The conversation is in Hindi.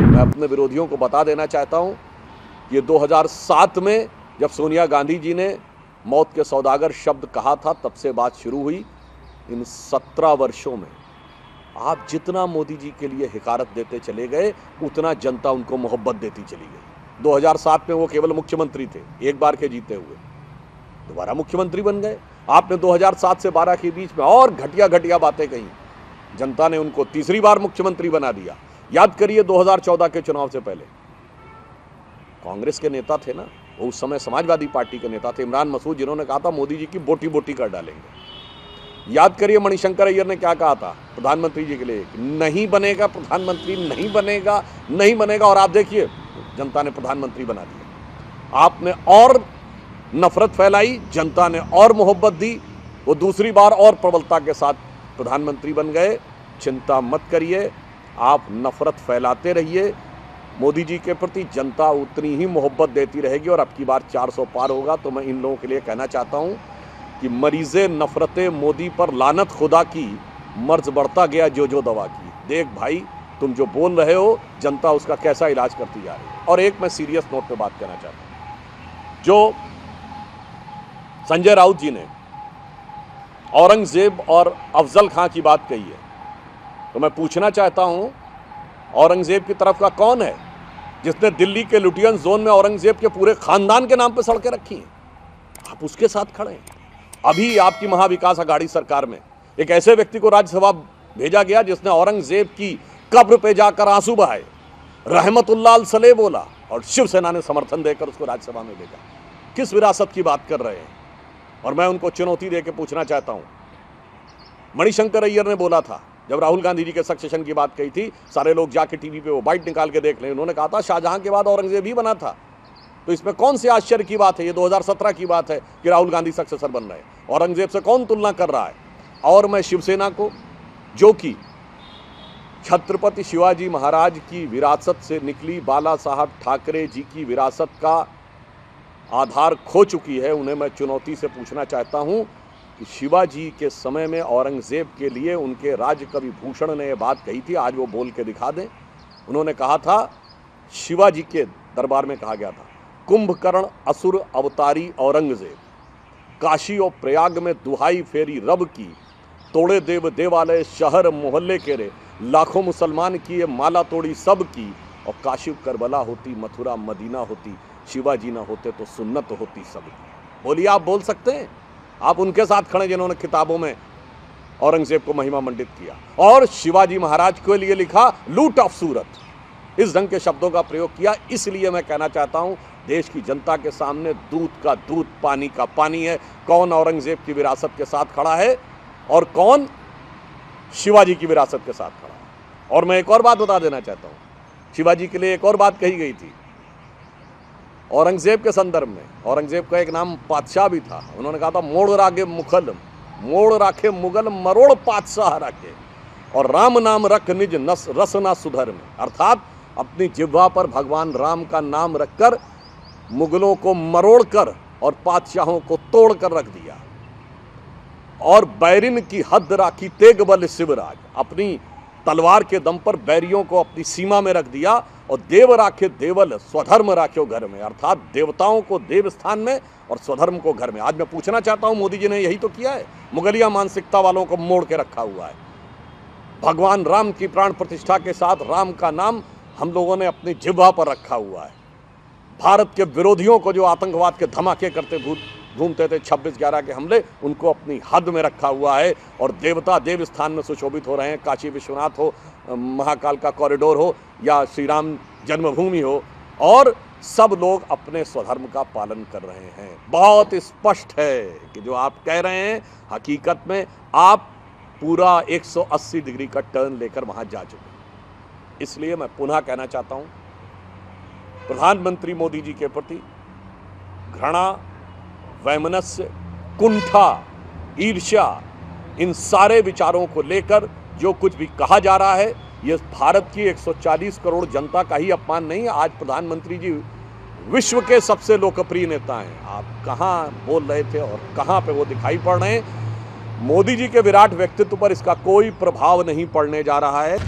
मैं अपने विरोधियों को बता देना चाहता हूं, ये 2007 में जब सोनिया गांधी जी ने मौत के सौदागर शब्द कहा था, तब से बात शुरू हुई। इन 17 वर्षों में आप जितना मोदी जी के लिए हिकारत देते चले गए, उतना जनता उनको मोहब्बत देती चली गई। 2007 में वो केवल मुख्यमंत्री थे, एक बार के जीते हुए, दोबारा मुख्यमंत्री बन गए। आपने 2007 से 12 के बीच में और घटिया घटिया बातें कही, जनता ने उनको तीसरी बार मुख्यमंत्री बना दिया। याद करिए 2014 के चुनाव से पहले कांग्रेस के नेता थे ना, वो उस समय समाजवादी पार्टी के नेता थे, इमरान मसूद, जिन्होंने कहा था मोदी जी की बोटी बोटी कर डालेंगे। याद करिए मणिशंकर अय्यर ने क्या कहा था प्रधानमंत्री जी के लिए, नहीं बनेगा प्रधानमंत्री, नहीं बनेगा, नहीं बनेगा, और आप देखिए जनता ने प्रधानमंत्री बना दिया। आपने और नफरत फैलाई, जनता ने और मोहब्बत दी, वो दूसरी बार और प्रबलता के साथ प्रधानमंत्री बन गए। चिंता मत करिए, आप नफरत फैलाते रहिए, मोदी जी के प्रति जनता उतनी ही मोहब्बत देती रहेगी, और अब की बार 400 पार होगा। तो मैं इन लोगों के लिए कहना चाहता हूं कि मरीज़े नफरते मोदी पर लानत खुदा की, मर्ज बढ़ता गया जो जो दवा की। देख भाई, तुम जो बोल रहे हो, जनता उसका कैसा इलाज करती जा रही है। और एक मैं सीरियस नोट पे बात करना चाहता हूं, जो संजय राउत जी ने औरंगजेब और अफजल खां की बात कही है, तो मैं पूछना चाहता हूं, औरंगजेब की तरफ का कौन है जिसने दिल्ली के लुटियन जोन में औरंगजेब के पूरे खानदान के नाम पे सड़कें रखी हैं? आप उसके साथ खड़े हैं। अभी आपकी महाविकास अघाड़ी सरकार में एक ऐसे व्यक्ति को राज्यसभा भेजा गया जिसने औरंगजेब की कब्र पे जाकर आंसू बहाए, रहमतुल्लाह सलेह बोला, और शिवसेना ने समर्थन देकर उसको राज्यसभा में भेजा। किस विरासत की बात कर रहे हैं? और मैं उनको चुनौती देकर पूछना चाहता हूं, मणिशंकर अय्यर ने बोला था जब राहुल गांधी जी के सक्सेशन की बात कही थी, सारे लोग जाके टीवी पे वो बाइट निकाल के देख लें, उन्होंने कहा था शाहजहां के बाद औरंगजेब ही बना था। तो इसमें कौन सी आश्चर्य की बात है? ये 2017 की बात है कि राहुल गांधी सक्सेसर बन रहे हैं। औरंगजेब से कौन तुलना कर रहा है? और मैं शिवसेना को, जो कि छत्रपति शिवाजी महाराज की विरासत से निकली, बाला साहब ठाकरे जी की विरासत का आधार खो चुकी है, उन्हें मैं चुनौती से पूछना चाहता हूं कि शिवाजी के समय में औरंगजेब के लिए उनके राजकवि भूषण ने यह बात कही थी, आज वो बोल के दिखा दें। उन्होंने कहा था, शिवाजी के दरबार में कहा गया था, कुंभकर्ण असुर अवतारी औरंगजेब, काशी और प्रयाग में दुहाई फेरी रब की, तोड़े देव देवालय शहर मोहल्ले केरे, लाखों मुसलमान की ये माला तोड़ी सब की, और काशी करबला होती, मथुरा मदीना होती, शिवाजी ना होते तो सुन्नत होती सबकी। बोलिए, आप बोल सकते हैं? आप उनके साथ खड़े जिन्होंने किताबों में औरंगजेब को महिमा मंडित किया, और शिवाजी महाराज के लिए लिखा लूट ऑफ सूरत। इस ढंग के शब्दों का प्रयोग किया। इसलिए मैं कहना चाहता हूं, देश की जनता के सामने दूध का दूध, पानी का पानी है। कौन औरंगजेब की विरासत के साथ खड़ा है और कौन शिवाजी की विरासत के साथ खड़ा है। और मैं एक और बात बता देना चाहता हूं, शिवाजी के लिए एक और बात कही गई थी औरंगजेब के संदर्भ में। औरंगजेब का एक नाम पातशाह भी था। उन्होंने कहा था, मोड़ रागे मुखल, मोड़ राखे मुगल, मरोड़ पातशाह राखे, और राम नाम रख निज नस रसना सुधर में। अर्थात अपनी जिह्वा पर भगवान राम का नाम रखकर मुगलों को मरोड़ कर और पातशाहों को तोड़ कर रख दिया, और बैरिन की हद राखी तेग बल शिवराज, अपनी तलवार के दम पर बैरियों को अपनी सीमा में रख दिया, और देव राखे देवल, स्वधर्म राख्यो घर में। अर्थात देवताओं को देव स्थान में और स्वधर्म को घर में। आज मैं पूछना चाहता हूं, मोदी जी ने यही तो किया है। मुगलिया मानसिकता वालों को मोड़ के रखा हुआ है। भगवान राम की प्राण प्रतिष्ठा के साथ राम का नाम हम लोगों ने अपनी जिह्वा पर रखा हुआ है। भारत के विरोधियों को, जो आतंकवाद के धमाके करते घूमते थे, 26/11 के हमले, उनको अपनी हद में रखा हुआ है। और देवता देव स्थान में सुशोभित हो रहे हैं। काशी विश्वनाथ हो, महाकाल का कॉरिडोर हो, या श्री राम जन्मभूमि हो, और सब लोग अपने स्वधर्म का पालन कर रहे हैं। बहुत स्पष्ट है कि जो आप कह रहे हैं, हकीकत में आप पूरा 180 डिग्री का टर्न लेकर वहां जा चुके हैं। इसलिए मैं पुनः कहना चाहता हूं, प्रधानमंत्री मोदी जी के प्रति घृणा, वैमनस्य, कुंठा, ईर्ष्या, इन सारे विचारों को लेकर जो कुछ भी कहा जा रहा है, ये भारत की 140 करोड़ जनता का ही अपमान नहीं है। आज प्रधानमंत्री जी विश्व के सबसे लोकप्रिय नेता हैं। आप कहाँ बोल रहे थे और कहाँ पे वो दिखाई पड़ रहे हैं? मोदी जी के विराट व्यक्तित्व पर इसका कोई प्रभाव नहीं पड़ने जा रहा है।